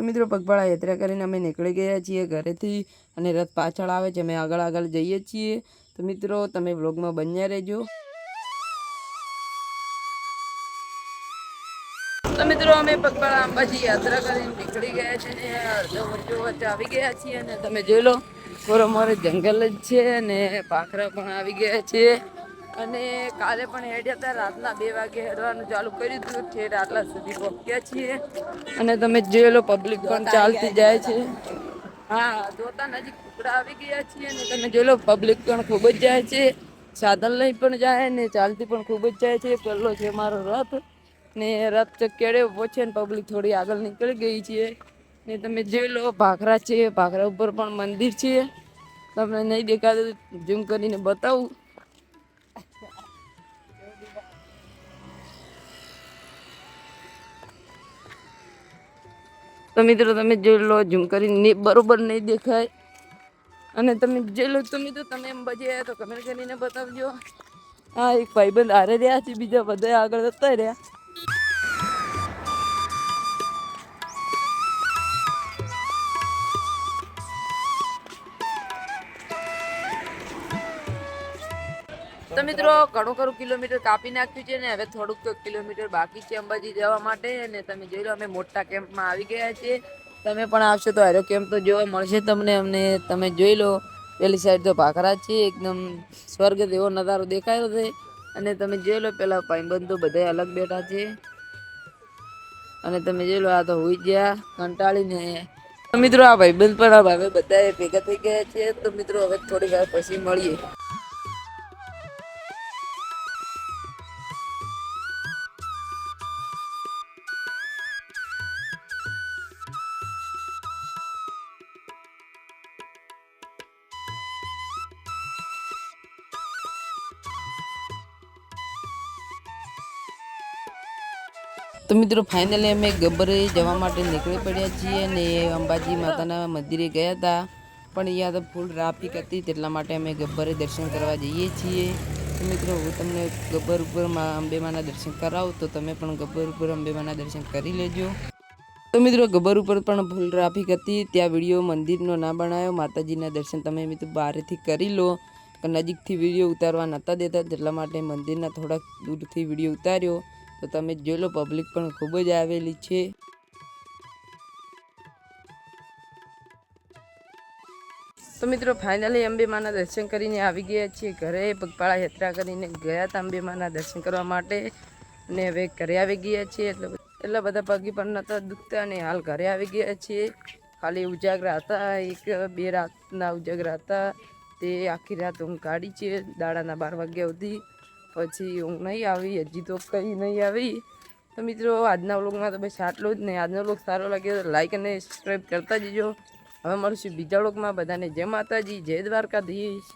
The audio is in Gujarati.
તો મિત્રો પગપાળા યાત્રા કરીને અમે નીકળી ગયા છીએ ઘરેથી અને રથ પાછળ આવે છે, અમે આગળ જઈએ છીએ। તો મિત્રો તમે વ્લોગમાં બન્યા રહેજો। તો મિત્રો અમે પગપાળા અંબાજી યાત્રા કરીને નીકળી ગયા છે ને અડધો વચ્ચે આવી ગયા છીએ અને તમે જોઈ લો મોરે જંગલ જ છે અને પાખરા પણ આવી ગયા છે અને કાલે પણ હેડ્યા હતા, રાતના 2 વાગે હેડવાનું ચાલુ કર્યું હતું, ઠેર આટલા સુધી પહોંચ્યા છીએ અને તમે જોઈ લો પબ્લિક પણ ચાલતી જાય છે। હા, જોતા નજીક કુકડા આવી ગયા છીએ અને તમે જોઈ લો પબ્લિક પણ ખૂબ જ જાય છે, સાધન લઈ પણ જાય ને ચાલતી પણ ખૂબ જ જાય છે। પેલો છે મારો રથ ને રથ કેડે પહોંચે ને પબ્લિક થોડી આગળ નીકળી ગઈ છે ને તમે જોઈ લો ભાખરા છે, ભાખરા ઉપર પણ મંદિર છે, તમને નહીં દેખાતું ઝૂમ કરીને બતાવું। તો મિત્રો તમે જોઈ લો ઝૂમ કરીને બરોબર નહીં દેખાય અને તમે જોઈ લો તો મિત્રો તમે એમ બજે તો કમેન્ટ કરીને બતાવજો। હા, એક ભાઈબંધ હારે રહ્યા છે, બીજા બધા આગળ જતા રહ્યા। તો મિત્રો ઘણું ખરું કિલોમીટર કાપી નાખ્યું છે ને હવે થોડુંક કિલોમીટર બાકી છે અંબાજી જવા માટે અને તમે જોઈ લો અમે મોટા કેમ્પમાં આવી ગયા છીએ। તમે પણ આવશો તો હારો કેમ્પ તો જોવા મળશે તમને। અમને તમે જોઈ લો પેલી સાઈડ તો ભાખરા છે, એકદમ સ્વર્ગ જેવો નજારો દેખાયો છે અને તમે જોઈ લો પેલા ભાઈબંધ તો બધા અલગ બેઠા છે અને તમે જોઈ લો આ તો હુઈ ગયા કંટાળીને। તો મિત્રો આ ભાઈબંધ પણ હવે બધા ભેગા થઈ ગયા છે। તો મિત્રો હવે થોડી વાર પછી મળીએ। તો મિત્રો ફાઇનલી અમે ગબ્બરે જવા માટે નીકળી પડ્યા છીએ ને અંબાજી માતાના મંદિરે ગયા હતા પણ અહીંયા તો ફૂલ ટ્રાફિક હતી, તેટલા માટે અમે ગબ્બરે દર્શન કરવા જઈએ છીએ। તો મિત્રો હું તમને ગબ્બર ઉપર અંબેમાના દર્શન કરાવું તો તમે પણ ગબ્બર ઉપર અંબેમાના દર્શન કરી લેજો। તો મિત્રો ગબ્બર ઉપર પણ ફૂલ ટ્રાફિક હતી, ત્યાં વિડીયો મંદિરનો ના બનાવ્યો, માતાજીના દર્શન તમે મિત્રો બહારથી કરી લો, નજીકથી વિડીયો ઉતારવા નહોતા દેતા તેટલા માટે મંદિરના થોડાક દૂરથી વિડીયો ઉતાર્યો। તો તમે જોઈ લો પબ્લિક પણ ખૂબ જ આવેલી છે। તો મિત્રો ફાઇનલી અંબેમાના દર્શન કરીને આવી ગયા છીએ ઘરે। પગપાળા યાત્રા કરીને ગયા હતા અંબેમાના દર્શન કરવા માટે અને હવે ઘરે આવી ગયા છીએ, એટલા બધા પગી પણ નહોતા દુખતા અને હાલ ઘરે આવી ગયા છીએ। ખાલી ઉજાગરા હતા, 1-2 રાતના ઉજાગરા હતા, તે આખી રાત ઊંઘ કાઢી છે, દાડાના 12 વાગ્યા સુધી, પછી ઊંઘ નહીં આવી, હજી તો કંઈ નહીં આવી। તો મિત્રો આજના વ્લોગમાં તો બસ આટલું જ ને। આજનો વ્લોગ સારો લાગ્યો તો લાઈક અને સબસ્ક્રાઈબ કરતા જજો। હવે મળશું બીજા વ્લોગમાં, બધાને જય માતાજી, જય દ્વારકાધીશ।